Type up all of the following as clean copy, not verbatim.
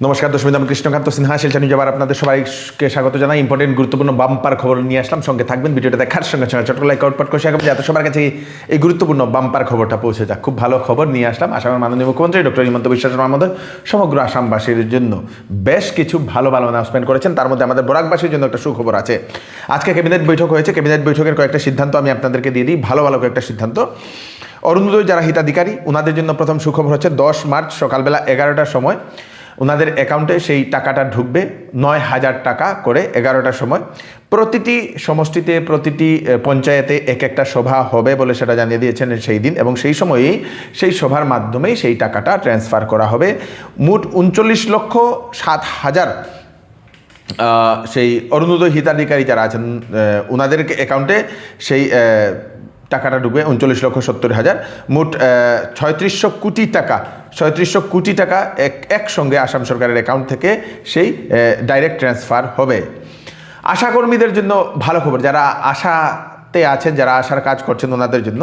নমস্কার দর্শক, আমি কৃষ্ণকান্ত সিনহা শিলচর নিউজ আবার আপনাদের সবাইকে স্বাগত জানাই। ইম্পর্টেন্ট গুরুত্বপূর্ণ বাম্পার খবর নিয়ে আসলাম, সঙ্গে থাকবেন। ভিডিওটা দেখার সঙ্গে সঙ্গে ছোট লাইক আউটপাট করে শেখাবেন যাতে সবার কাছে এই গুরুত্বপূর্ণ বাম্পার খবরটা পৌঁছে যাক। খুব ভালো খবর নিয়ে আসলাম। আসামের মাননীয় মুখ্যমন্ত্রী ডক্টর হিমন্ত বিশ্ব শর্মা আমাদের সমগ্র আসামবাসীর জন্য বেশ কিছু ভালো ভালো অ্যানাউন্সমেন্ট করেছেন। তার মধ্যে আমাদের বরাকবাসীর জন্য একটা সুখবর আছে। আজকে ক্যাবিনেট বৈঠক হয়েছে। ক্যাবিনেট বৈঠকের কয়েকটা সিদ্ধান্ত আমি আপনাদেরকে দিয়ে দিই। ভালো ভালো কয়েকটা সিদ্ধান্ত। অরুণোদয় যারা হিতাধিকারী ওনাদের জন্য প্রথম সুখবর হচ্ছে 10 মার্চ সকালবেলা 11টার সময় ওনাদের অ্যাকাউন্টে সেই টাকাটা ঢুকবে 9,000 টাকা করে 11টার সময়। প্রতিটি সমষ্টিতে প্রতিটি পঞ্চায়েতে এক একটা সভা হবে বলে সেটা জানিয়ে দিয়েছেন সেই দিন, এবং সেই সময়েই সেই সভার মাধ্যমেই সেই টাকাটা ট্রান্সফার করা হবে। মোট 39,07,000 সেই অরুণোদয় হিতাধিকারী যারা আছেন ওনাদের অ্যাকাউন্টে সেই টাকাটা ঢুকবে 39,70,000। মোট 3600 কোটি টাকা একসঙ্গে আসাম সরকারের অ্যাকাউন্ট থেকে সেই ডাইরেক্ট ট্রান্সফার হবে। আশাকর্মীদের জন্য ভালো খবর। যারা আশাতে আছেন, যারা আশার কাজ করছেন ওনাদের জন্য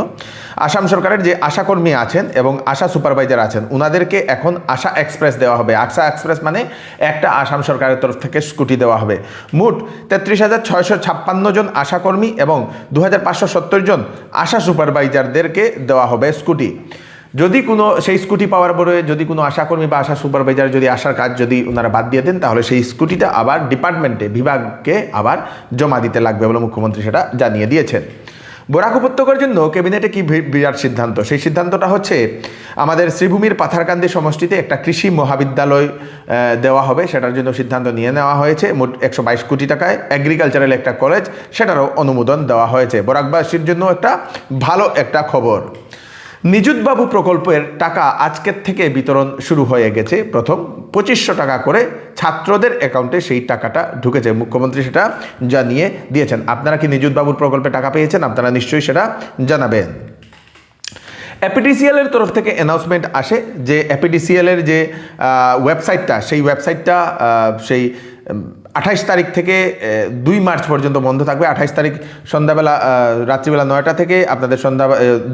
আসাম সরকারের যে আশাকর্মী আছেন এবং আশা সুপারভাইজার আছেন ওনাদেরকে এখন আশা এক্সপ্রেস দেওয়া হবে। আশা এক্সপ্রেস মানে একটা আসাম সরকারের তরফ থেকে স্কুটি দেওয়া হবে। মোট 33,656 জন আশাকর্মী এবং 2,570 জন আশা সুপারভাইজারদেরকে দেওয়া হবে স্কুটি। যদি কোনো সেই স্কুটি পাওয়ার পরে যদি কোনো আশাকর্মী বা আশা সুপারভাইজার যদি আসার কাজ যদি ওনারা বাদ দিয়ে দেন, তাহলে সেই স্কুটিটা আবার ডিপার্টমেন্টে বিভাগকে আবার জমা দিতে লাগবে বলে মুখ্যমন্ত্রী সেটা জানিয়ে দিয়েছেন। বরাক উপত্যকার জন্য ক্যাবিনেটে কি বিরাট সিদ্ধান্ত। সেই সিদ্ধান্তটা হচ্ছে আমাদের শ্রীভূমির পাথারকান্দি সমষ্টিতে একটা কৃষি মহাবিদ্যালয় দেওয়া হবে, সেটার জন্য সিদ্ধান্ত নিয়ে নেওয়া হয়েছে। মোট 122 কোটি টাকায় এগ্রিকালচারাল একটা কলেজ, সেটারও অনুমোদন দেওয়া হয়েছে। বরাকবাসীর জন্য একটা ভালো একটা খবর। নিযুত বাবু প্রকল্পের টাকা আজকের থেকে বিতরণ শুরু হয়ে গেছে। প্রথম 2500 টাকা করে ছাত্রদের অ্যাকাউন্টে সেই টাকাটা ঢুকেছে। মুখ্যমন্ত্রী সেটা জানিয়ে দিয়েছেন। আপনারা কি নিযুত বাবুর প্রকল্পে টাকা পেয়েছেন? আপনারা নিশ্চয়ই সেটা জানাবেন। এপিডিসিএলের তরফ থেকে অ্যানাউন্সমেন্ট আসে যে এপিডিসিএলের যে ওয়েবসাইটটা, সেই ওয়েবসাইটটা সেই 28 তারিখ থেকে 2 মার্চ পর্যন্ত বন্ধ থাকবে। 28 তারিখ সন্ধ্যাবেলা রাত্রিবেলা 9টা থেকে আপনাদের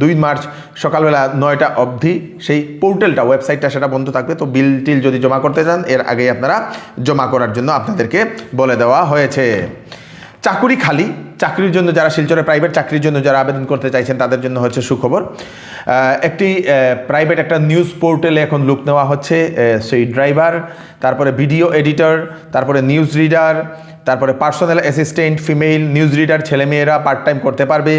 2 মার্চ সকালবেলা 9টা অবধি সেই পোর্টালটা ওয়েবসাইটটা সেটা বন্ধ থাকবে। তো বিল টিল যদি জমা করতে চান এর আগেই আপনারা জমা করার জন্য আপনাদেরকে বলে দেওয়া হয়েছে। চাকুরি খালি, চাকরির জন্য যারা শিলচরে প্রাইভেট চাকরির জন্য যারা আবেদন করতে চাইছেন তাদের জন্য হচ্ছে সুখবর। একটি প্রাইভেট একটা নিউজ পোর্টালে এখন লুক নেওয়া হচ্ছে। সেই ড্রাইভার, তারপরে ভিডিও এডিটর, তারপরে নিউজ রিডার, তারপরে personal assistant female news reader ছেলেমেয়েরা পার্ট টাইম করতে পারবে।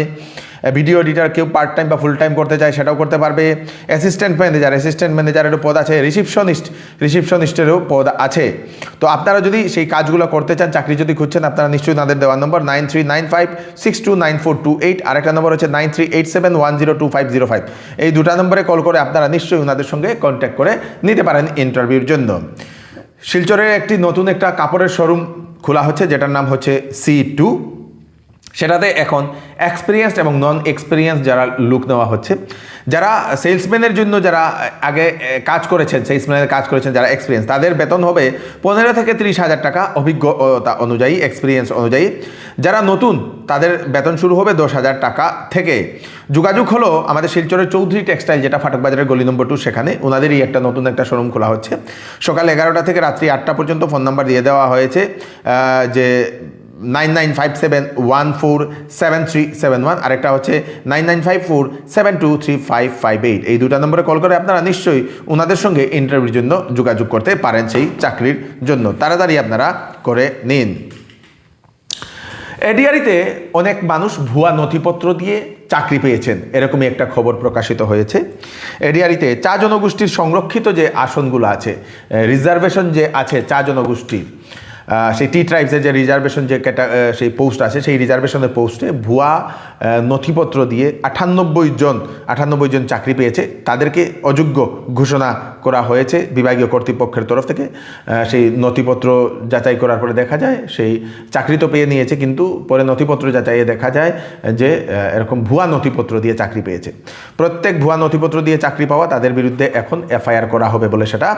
ভিডিও এডিটর কেউ পার্ট টাইম বা ফুল টাইম করতে চায় সেটাও করতে পারবে। অ্যাসিস্ট্যান্ট ম্যানেজারেরও পদ আছে। রিসিপশনিস্টেরও পদ আছে। তো আপনারা যদি সেই কাজগুলো করতে চান, চাকরি যদি খুঁজছেন, আপনারা নিশ্চয়ই তাদের দেওয়ার নম্বর 9395629428, আরেকটা নম্বর হচ্ছে 9387102505। এই দুটা নম্বরে কল করে আপনারা নিশ্চয়ই ওনাদের সঙ্গে কন্ট্যাক্ট করে নিতে পারেন ইন্টারভিউর জন্য। শিলচরের একটি নতুন একটা কাপড়ের শোরুম খোলা হচ্ছে, যেটার নাম হচ্ছে C2। সেটাতে এখন এক্সপিরিয়েন্সড এবং নন এক্সপিরিয়েন্স যারা লুক নেওয়া হচ্ছে। যারা সেলসম্যানের জন্য যারা আগে কাজ করেছেন, যারা এক্সপিরিয়েন্স, তাদের বেতন হবে 15 থেকে 30,000 টাকা অভিজ্ঞতা অনুযায়ী, এক্সপিরিয়েন্স অনুযায়ী। যারা নতুন তাদের বেতন শুরু হবে 10,000 টাকা থেকে। যোগাযোগ হলো আমাদের শিলচরের চৌধুরী টেক্সটাইল, যেটা ফাটক বাজারের গলি নম্বর 2, সেখানে ওনাদেরই একটা নতুন একটা শোরুম খোলা হচ্ছে। সকাল 11টা থেকে রাত্রি 8টা পর্যন্ত। ফোন নাম্বার দিয়ে দেওয়া হয়েছে যে 9957147371, আরেকটা হচ্ছে 9954723558। এই দুটা নম্বরে কল করে আপনারা নিশ্চয়ই ওনাদের সঙ্গে ইন্টারভিউর জন্য যোগাযোগ করতে পারেন সেই চাকরির জন্য। তাড়াতাড়ি আপনারা করে নিন। এডিআরিতে অনেক মানুষ ভুয়া নথিপত্র দিয়ে চাকরি পেয়েছেন, এরকমই একটা খবর প্রকাশিত হয়েছে। এডিআরিতে চা জনগোষ্ঠীর সংরক্ষিত যে আসনগুলো আছে, রিজার্ভেশন যে আছে চা জনগোষ্ঠীর, সেই টি ট্রাইবসের যে রিজার্ভেশন যে সেই পোস্ট আছে, সেই রিজার্ভেশনের পোস্টে ভুয়া নথিপত্র দিয়ে 98 জন চাকরি পেয়েছে। তাদেরকে অযোগ্য ঘোষণা করা হয়েছে বিভাগীয় কর্তৃপক্ষের তরফ থেকে। সেই নথিপত্র যাচাই করার পরে দেখা যায় সেই চাকরি তো পেয়ে নিয়েছে, কিন্তু পরে নথিপত্র যাচাইয়ে দেখা যায় যে এরকম ভুয়া নথিপত্র দিয়ে চাকরি পেয়েছে। প্রত্যেক ভুয়া নথিপত্র দিয়ে চাকরি পাওয়া তাদের বিরুদ্ধে এখন এফআইআর করা হবে বলে সেটা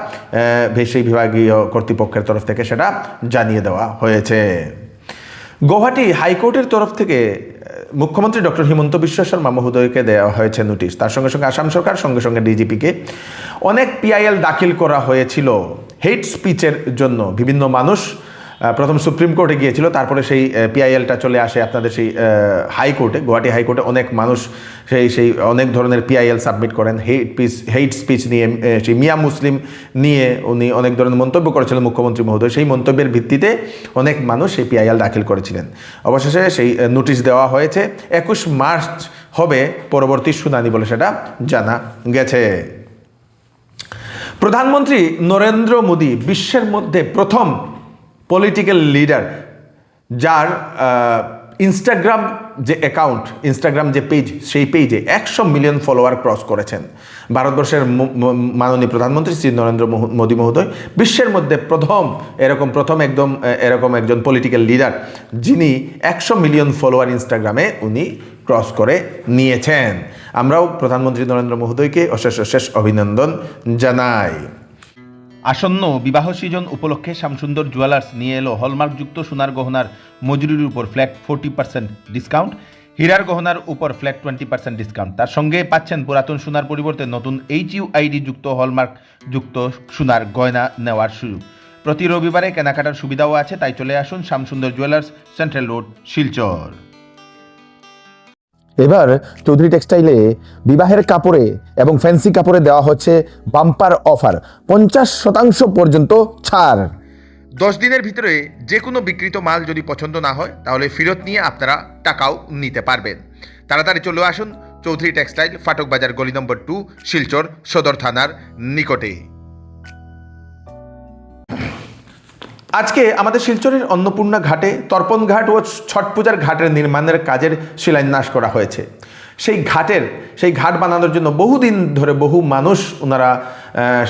সেই বিভাগীয় কর্তৃপক্ষের তরফ থেকে সেটা জানিয়ে দেওয়া হয়েছে। গৌহাটি হাইকোর্টের তরফ থেকে মুখ্যমন্ত্রী ডক্টর হিমন্ত বিশ্ব শর্মা মহোদয়কে দেওয়া হয়েছে নোটিশ। তার সঙ্গে সঙ্গে আসাম সরকার, সঙ্গে সঙ্গে ডিজিপিকে অনেক পিআইএল দাখিল করা হয়েছিল। হেট স্পিচের জন্য বিভিন্ন মানুষ প্রথম সুপ্রিম কোর্টে গিয়েছিল, তারপরে সেই পিআইএলটা চলে আসে আপনাদের সেই হাইকোর্টে, গুয়াহাটি হাইকোর্টে। অনেক মানুষ সেই অনেক ধরনের পিআইএল সাবমিট করেন হেট স্পিচ নিয়ে। সেই মিয়া মুসলিম নিয়ে উনি অনেক ধরনের মন্তব্য করেছিলেন মুখ্যমন্ত্রী মহোদয়। সেই মন্তব্যের ভিত্তিতে অনেক মানুষ সেই পিআইএল দাখিল করেছিলেন। অবশেষে সেই নোটিশ দেওয়া হয়েছে। 21 মার্চ হবে পরবর্তী শুনানি বলে সেটা জানা গেছে। প্রধানমন্ত্রী নরেন্দ্র মোদী বিশ্বের মধ্যে প্রথম পলিটিক্যাল লিডার যার ইনস্টাগ্রাম যে অ্যাকাউন্ট, ইনস্টাগ্রাম যে পেজ, সেই পেজে 100 মিলিয়ন ফলোয়ার ক্রস করেছেন। ভারতবর্ষের মাননীয় প্রধানমন্ত্রী শ্রী নরেন্দ্র মোদী মহোদয় বিশ্বের মধ্যে এরকম একজন পলিটিক্যাল লিডার যিনি 100 মিলিয়ন ফলোয়ার ইনস্টাগ্রামে উনি ক্রস করে নিয়েছেন। আমরাও প্রধানমন্ত্রী নরেন্দ্র মহোদয়কে অশেষ অভিনন্দন জানাই। আসন্ন বিবাহ সিজন উপলক্ষে শ্যামসুন্দর জুয়েলার্স নিয়ে এলো হলমার্কযুক্ত সোনার গহনার মজুরির উপর ফ্ল্যাট 40% ডিসকাউন্ট, হীরার গহনার উপর ফ্ল্যাট 20% ডিসকাউন্ট। তার সঙ্গে পাচ্ছেন পুরাতন সোনার পরিবর্তে নতুন HUID যুক্ত হলমার্কযুক্ত সোনার গয়না নেওয়ার সুযোগ। প্রতি রবিবারে কেনাকাটার সুবিধাও আছে, তাই চলে আসুন Shyamsundar jewellers, central road, Silchar. এবার চৌধুরী টেক্সটাইলে বিবাহের কাপড়ে এবং ফ্যান্সি কাপড়ে দেওয়া হচ্ছে বাম্পার অফার, 50% পর্যন্ত ছাড়। 10 দিনের ভিতরে যে কোনো বিক্রিত মাল যদি পছন্দ না হয় তাহলে ফেরত নিয়ে আপনারা টাকাও নিতে পারবেন। তাড়াতাড়ি চলে আসুন চৌধুরী টেক্সটাইল, ফাটক বাজার, গলি নম্বর 2, শিলচর সদর থানার নিকটে। আজকে আমাদের শিলচরের অন্নপূর্ণা ঘাটে তর্পণ ঘাট ও ছট পূজার ঘাটের নির্মাণের কাজের শিলান্যাস করা হয়েছে। সেই ঘাট বানানোর জন্য বহুদিন ধরে বহু মানুষ ওনারা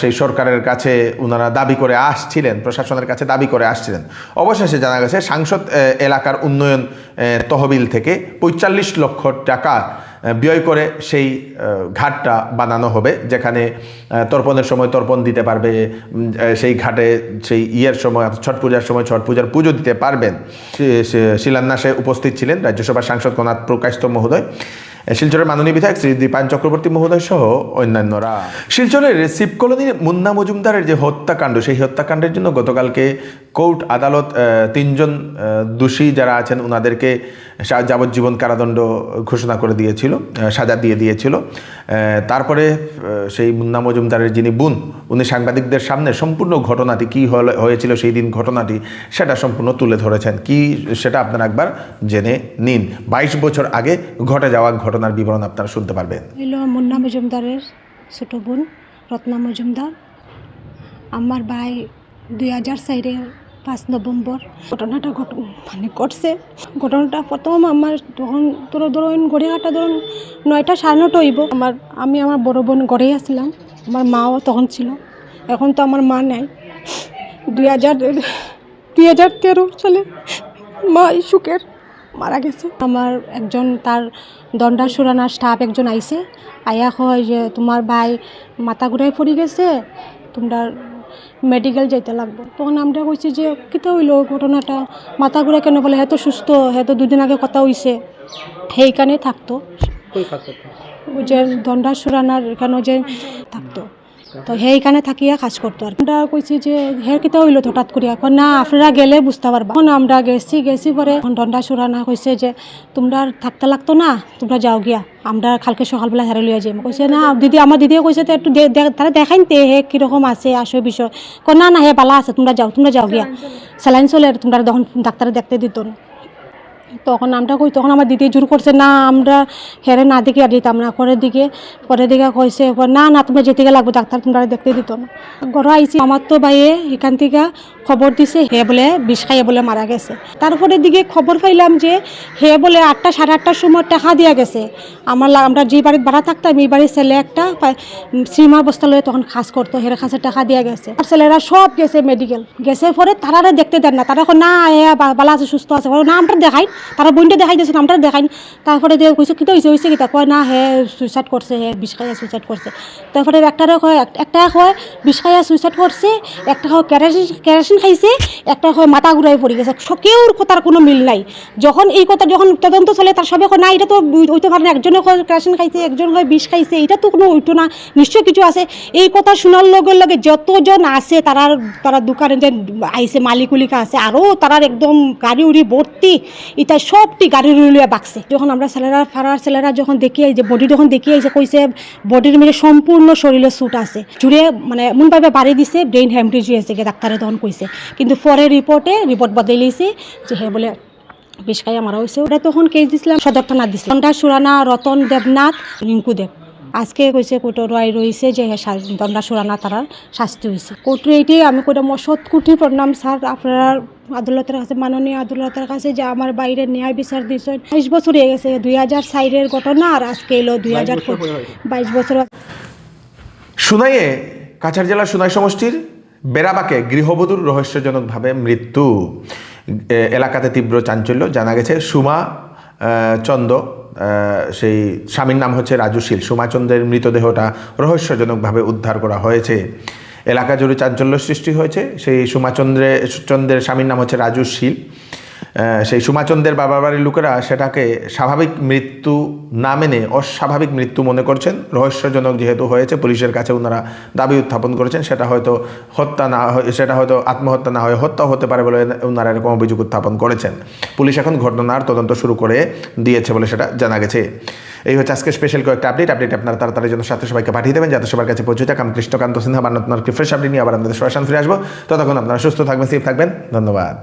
সেই সরকারের কাছে ওনারা দাবি করে আসছিলেন, প্রশাসনের কাছে দাবি করে আসছিলেন। অবশেষে জানা গেছে সাংসদ এলাকার উন্নয়ন তহবিল থেকে 45 লক্ষ টাকা ব্যয় করে সেই ঘাটটা বানানো হবে, যেখানে তর্পণের সময় তর্পণ দিতে পারবে, সেই ঘাটে সেই সময় ছট পূজার সময় ছট পূজার পুজো দিতে পারবেন। শিলান্যাসে উপস্থিত ছিলেন রাজ্যসভার সাংসদ কনাথ প্রকাশত মহোদয়, শিলচরের মাননীয় বিধায়ক শ্রী দীপায়ন চক্রবর্তী মহোদয় সহ অন্যান্যরা। শিলচরের শিব কলোনির মুন্না মজুমদারের যে হত্যাকাণ্ড, সেই হত্যাকাণ্ডের জন্য গতকালকে কোর্ট আদালত 3 জন দোষী যারা আছেন ওনাদেরকে যাবজ্জীবন কারাদণ্ড ঘোষণা করে দিয়েছিল, সাজা দিয়ে দিয়েছিল। তারপরে সেই মুন্না মজুমদারের যিনি বোন, উনি সাংবাদিকদের সামনে সম্পূর্ণ ঘটনাটি কী হয়েছিল সেই দিন ঘটনাটি সেটা সম্পূর্ণ তুলে ধরেছেন। কি সেটা আপনারা একবার জেনে নিন। 22 বছর আগে ঘটে যাওয়া ঘটনার বিবরণ আপনারা শুনতে পারবেন। মুন্না মজুমদারের ছোট বোন রত্না মজুমদার, আমার ভাই 2004 5 নভেম্বর ঘটনাটা ঘটছে। ঘটনাটা প্রথম আমার তখন ধরুন গড়িয়াহাটা 9টা 9:30 হইব। আমি আমার বড় বোন ঘরেই আসছিলাম, আমার মাও তখন ছিল, এখন তো আমার মা নাই। 2013 সালে মা সুখের মারা গেছে। আমার একজন তার দণ্ডা সুরানার স্টাফ একজন আইছে, আয়া হয় যে তোমার ভাই মাথা ঘুরাই পড়ে গেছে, তোমরা মেডিকেল যাইতে লাগবো। তখন আমরা কইছি যে কিতা হইলো ঘটনাটা, মাথা ঘুরে কেন বলে, হ্যাঁ তো সুস্থ, হ্যাঁ তো 2 দিন আগে কথা হইছে, সেইখানে থাকতো, ওই যে দণ্ডা সুরানার এখানে যে থাকতো, তো সেইখানে থাকিয়া কাজ করতো। আর আমরা কইছি যে হের কিতা হইলো হঠাৎ করিয়া, এখন না আপনারা গেলে বুঝতে পারবা। এখন আমরা গেছি পরে দণ্ডা সুরানা কইছে যে তোমরা থাকতে লাগতো না, তোমরা যাও গিয়া, আমরা কালকে সকালবেলা হেরে লইয়া যাই। কইছে না দিদি, আমার দিদিও কইছে তো একটু তারা দেখাইন তে হে কীরকম আছে আসে বিষয়। না না হে বালা আছে, তোমরা যাও গিয়া, স্যালাইন চলে, তোমরা তখন ডাক্তারে দেখতে দিত না। তখন আমরা তখন আমার দিদি জোর করছে, না আমরা হেরে না দিকে আর দিতাম না, পরের দিকে কইছে না তোমরা যেতে লাগবো, ডাক্তার তোমরা দেখতে দিত না। ঘরে আইছি, আমার তো ভাইয়ে এখান থেকে খবর দিছে হে বলে বিষ খাইয়ে বলে মারা গেছে। তারপরে দিকে খবর পাইলাম যে হে বলে 8টা 8:30 সময় টাকা দিয়া গেছে। আমরা যে বাড়িতে ভাড়া থাকতাম, এই বাড়ির ছেলে একটা শ্রীমা বস্তা লয়ে তখন কাজ করতো, হের কাছে টাকা দিয়া গেছে। আর ছেলেরা সব গেছে মেডিকেল, গেছে পরে তারা দেখতে দেন না, তারা না বালা আছে সুস্থ আছে, না আমরা দেখাই তারা বইনটা দেখাই দিয়েছে আমরা দেখাই তারপরে কইছে কী হয়েছে কিতা কয় না হে সুইসাইড করছে হে বিষ খাইয়া সুইসাইড করছে তারপরে একটা হয় বিষ খাইয়া সুইসাইড করছে একটা হয় কেরাসিন খাইছে একটা হয় মাথা ঘুরাই পড়ে গেছে কেউর কথার কোনো মিল নাই যখন এই কথা যখন তদন্ত চলে তার সবে না এটা তো হইতে পারে না একজনে হয় কেরাসিন খাইছে একজন হয় বিষ খাইছে এটা তো কোনো হইতো না নিশ্চয় কিছু আছে এই কথা শোনার লগে লগে যতজন আছে তারা দোকানে যে আইসে মালিকুলিকা আছে আরও তারার একদম গাড়ি উড়ি ভর্তি এটা সবটি গাড়ি উড়িয়ে বাকছে যখন আমরা ছেলেরা যখন দেখি যে বডি যখন দেখি যে কইছে বডির মেরে সম্পূর্ণ শরীরে স্যুট আছে জুড়ে মানে এমনভাবে বাড়ি দিছে ব্রেইন হ্যামরেজ হয়েছে ডাক্তারে তখন কইছে কিন্তু পরে রিপোর্ট বদলাইছে যে হে বলে বিষ খাইয়া মারা হয়েছে ওটা তখন কেস দিছিলাম সদর থানা দিছিলাম দণ্ডা সুরানা রতন দেবনাথ রিঙ্কু দেব আজকে কইছে কোর্ট রায় রয়েছে যে দণ্ডা সুরানা তারা শাস্তি হয়েছে কোর্টে এটাই আমি কইটা মশত কোটি প্রণাম স্যার আপনার আদালতের কাছে মাননীয় আদালতের কাছে যে আমার বাইরে ন্যায় বিচার দিয়েছে 22 বছর হয়ে গেছে 2004-এর ঘটনা আর আজকে এলো 2022 বছর। সুনাইয়ে কাছাড় জেলার সুনাই সমষ্টির বেড়াবাকে গৃহবধূর রহস্যজনকভাবে মৃত্যু, এলাকাতে তীব্র চাঞ্চল্য। জানা গেছে সুমা চন্দ, সেই স্বামীর নাম হচ্ছে রাজুশীল, সুমাচন্দ্রের মৃতদেহটা রহস্যজনকভাবে উদ্ধার করা হয়েছে। এলাকা জুড়ে চাঞ্চল্য সৃষ্টি হয়েছে। সেই সুমাচন্দ্রের স্বামীর নাম হচ্ছে রাজুশীল। সেই সুমাচন্দ্রের বাবার বাড়ির লোকেরা সেটাকে স্বাভাবিক মৃত্যু না মেনে অস্বাভাবিক মৃত্যু মনে করছেন। রহস্যজনক যেহেতু হয়েছে পুলিশের কাছে ওনারা দাবি উত্থাপন করেছেন সেটা হয়তো আত্মহত্যা না হয়ে হত্যা হতে পারে বলে ওনারা এরকম অভিযোগ উত্থাপন করেছেন। পুলিশ এখন ঘটনার তদন্ত শুরু করে দিয়েছে বলে সেটা জানা গেছে। এই হচ্ছে আজকে স্পেশাল কয়েকটা আপডেট আপনারা তাড়াতাড়ি জন্য সাথে সবাইকে পাঠিয়ে দেবেন যাতে সবার কাছে পৌঁছে যাক। আমি কৃষ্ণকান্ত সিনহা বান্নাতনারকে ফ্রেশ আপডেট নিয়ে আবার আপনাদের সবার সামনে ফিরে আসবো। ততক্ষণ আপনারা সুস্থ থাকবেন, সেফ থাকবেন। ধন্যবাদ।